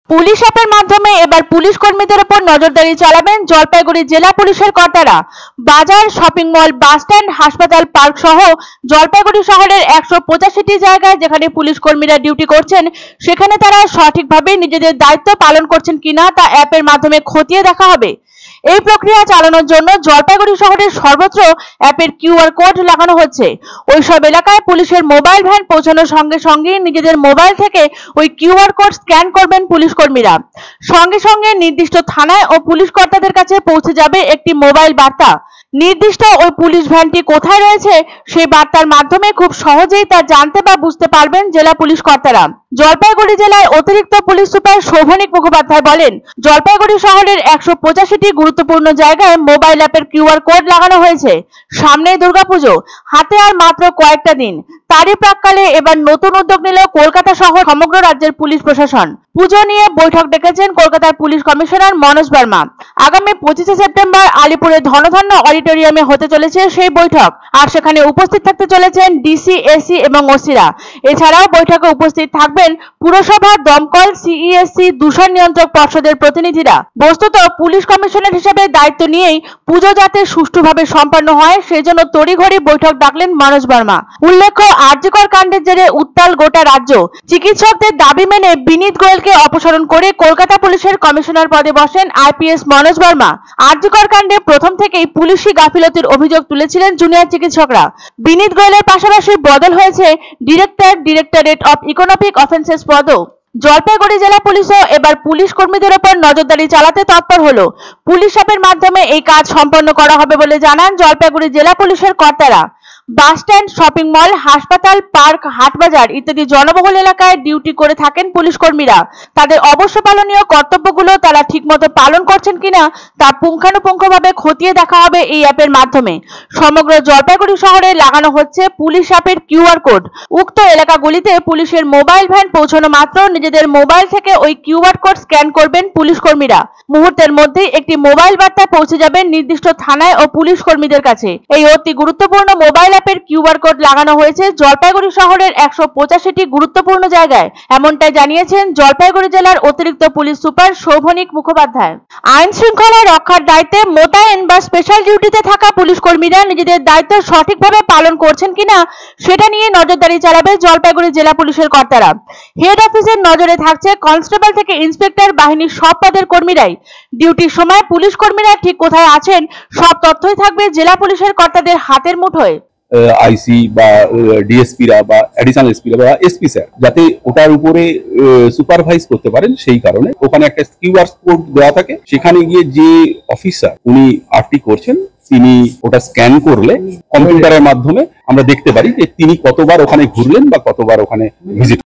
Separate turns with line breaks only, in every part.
Police অ্যাপের মাধ্যমে এবার পুলিশ কর্মীদের উপর নজরদারি চালাবেন জলপাইগুড়ি জেলা পুলিশের কর্তারা। বাজার, শপিং মল, বাসস্ট্যান্ড, হাসপাতাল, পার্ক সহ জলপাইগুড়ি শহরের 185টি জায়গায় যেখানে পুলিশ কর্মীরা ডিউটি করছেন সেখানে তারা সঠিকভাবে নিজেদের দায়িত্ব পালন করছেন কিনা তা অ্যাপের মাধ্যমে খতিয়ে দেখা হবে। এই প্রক্রিয়া চালানোর জন্য জলপাইগুড়ি শহরের সর্বত্র অ্যাপের কিউআর কোড লাগানো হচ্ছে। ওইসব এলাকায় পুলিশের মোবাইল ভ্যান পৌঁছানোর সঙ্গে সঙ্গে নিজেদের মোবাইল থেকে ওই কিউআর কোড স্ক্যান করবেন পুলিশ কর্মীরা। সঙ্গে সঙ্গে নির্দিষ্ট থানায় ও পুলিশ কর্তাদের কাছে পৌঁছে যাবে একটি মোবাইল বার্তা। নির্দিষ্ট ওই পুলিশ ভ্যানটি কোথায় রয়েছে সেই বার্তার মাধ্যমে খুব সহজেই তা জানতে বা বুঝতে পারবেন জেলা পুলিশ কর্তারা। জলপাইগুড়ি জেলার অতিরিক্ত পুলিশ সুপার শোভনিক মুখোপাধ্যায় বলেন, জলপাইগুড়ি শহরের 185টি গুরুত্বপূর্ণ জায়গায় মোবাইল অ্যাপের কিউআর কোড লাগানো হয়েছে। সামনেই দুর্গাপুজো, হাতে আর মাত্র কয়েকটা দিন। তারই প্রাক্কালে এবার নতুন উদ্যোগ নিল কলকাতা সহ সমগ্র রাজ্যের পুলিশ প্রশাসন। পুজো নিয়ে বৈঠক ডেকেছেন কলকাতার পুলিশ কমিশনার মনোজ বর্মা। আগামী 25শে সেপ্টেম্বর আলিপুরের ধনধান্য অডিটোরিয়ামে হতে চলেছে সেই বৈঠক। আর সেখানে উপস্থিত থাকতে চলেছেন ডিসি, এসি এবং ওসিরা। এছাড়াও বৈঠকে উপস্থিত থাকবেন পুরসভা, দমকল, সিইএসসি, দূষণ নিয়ন্ত্রক পর্ষদের প্রতিনিধিরা। বস্তুত পুলিশ কমিশনার হিসেবে দায়িত্ব নিয়েই পুজো যাতে সুষ্ঠুভাবে সম্পন্ন হয় সেজন্য তড়িঘড়ি বৈঠক ডাকলেন মনোজ বর্মা। উল্লেখ্য, আরজিকর কাণ্ডের জেরে উত্তাল গোটা রাজ্য। চিকিৎসকদের দাবি মেনে বিনীত গোয়েলকে অপসারণ করে কলকাতা পুলিশের কমিশনার পদে বসেন আইপিএস মনোজ বর্মা। আরজিকর কাণ্ডে প্রথম থেকেই পুলিশি গাফিলতির অভিযোগ তুলেছিলেন জুনিয়র চিকিৎসকরা। বিনীত গোয়েলের পাশাপাশি বদল হয়েছে ডিরেক্টরেট অফ ইকোনমিক অফেন্সেস পদও। জলপাইগুড়ি জেলা পুলিশও এবার পুলিশ কর্মীদের উপর নজরদারি চালাতে তৎপর হলো। পুলিশ অ্যাপের মাধ্যমে এই কাজ সম্পন্ন করা হবে বলে জানান জলপাইগুড়ি জেলা পুলিশের কর্তারা। বাসস্ট্যান্ড, শপিং মল, হাসপাতাল, পার্ক, হাটবাজার ইত্যাদি জনবহুল এলাকায় ডিউটি করে থাকেন পুলিশ কর্মীরা। তাদের অবশ্য পালনীয় কর্তব্যগুলো তারা ঠিকমতো পালন করছেন কিনা তা পুঙ্খানুপুঙ্খভাবে খতিয়ে দেখা হবে এই অ্যাপের মাধ্যমে। সমগ্র জলপাইগুড়ি শহরে লাগানো হচ্ছে পুলিশ অ্যাপের কিউআর কোড। উক্ত এলাকাগুলিতে পুলিশের মোবাইল ভ্যান পৌঁছানো মাত্র নিজেদের মোবাইল থেকে ওই কিউআর কোড স্ক্যান করবেন পুলিশ কর্মীরা। মুহূর্তের মধ্যেই একটি মোবাইল বার্তা পৌঁছে যাবে নির্দিষ্ট থানায় ও পুলিশ কর্মীদের কাছে। এই অতি গুরুত্বপূর্ণ মোবাইল অ্যাপের কিউআর কোড লাগানো হয়েছে জলপাইগুড়ি শহরের 185টি গুরুত্বপূর্ণ জায়গায়। এমনটাই জানিয়েছেন জলপাইগুড়ি জেলার অতিরিক্ত পুলিশ সুপার শোভনিক মুখোপাধ্যায়। আইন শৃঙ্খলা রক্ষার দায়িত্বে মোতায়েন বা স্পেশাল ডিউটিতে থাকা পুলিশ কর্মীরা নিজেদের দায়িত্ব সঠিকভাবে পালন করছেন কিনা সেটা নিয়ে নজরদারি চালাবে জলপাইগুড়ি জেলা পুলিশের কর্তারা। হেড অফিসের নজরে থাকছে কনস্টেবল থেকে ইন্সপেক্টর বাহিনীর সব পদের কর্মীরাই। ডিউটির সময় পুলিশ কর্মীরা ঠিক কোথায় আছেন সব তথ্যই থাকবে জেলা পুলিশের কর্তাদের হাতের মুঠোয়।
আইসি বা ডিএসপিরা বা অ্যাডিশনাল এসপিরা বা এসপি স্যার যাতে ওটার উপরে সুপারভাইজ করতে পারেন, সেই কারণে ওখানে একটা কিউআর কোড দেওয়া থাকে। সেখানে গিয়ে যে অফিসার উনি আরটি করছেন তিনি ওটা স্ক্যান করলে কম্পিউটারের মাধ্যমে আমরা দেখতে পারি যে তিনি কতবার ওখানে ঘুরলেন বা কতবার ওখানে ভিজিট।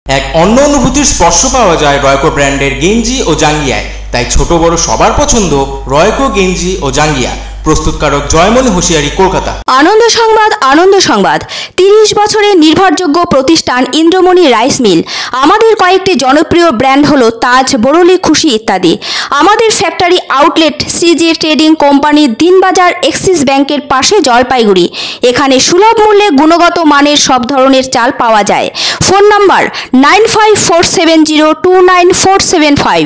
এক অন্য অনুভূতির স্পর্শ পাওয়া যায় রয়কো ব্র্যান্ডের গেঞ্জি ও জাঙ্গিয়ায়। তাই ছোট বড় সবার পছন্দ রয়কো গেঞ্জি ও জাঙ্গিয়া। প্রস্তুতকারক জয়মনি হোশিয়ারি, কলকাতা।
আনন্দ সংবাদ, আনন্দ সংবাদ। 30 বছরের নির্ভরযোগ্য প্রতিষ্ঠান ইন্দ্রমণি রাইস মিল। আমাদের কয়েকটি জনপ্রিয় ব্র্যান্ড হলো তাজ, বরলি, খুশি ইত্যাদি। আমাদের factory outlet CG trading company, Dinbazar, axis ব্যাংকের পাশে, জলপাইগুড়ি। এখানে সুলভ মূল্যে গুণগত মানের সব ধরনের চাল পাওয়া যায়। Phone number 9547029475।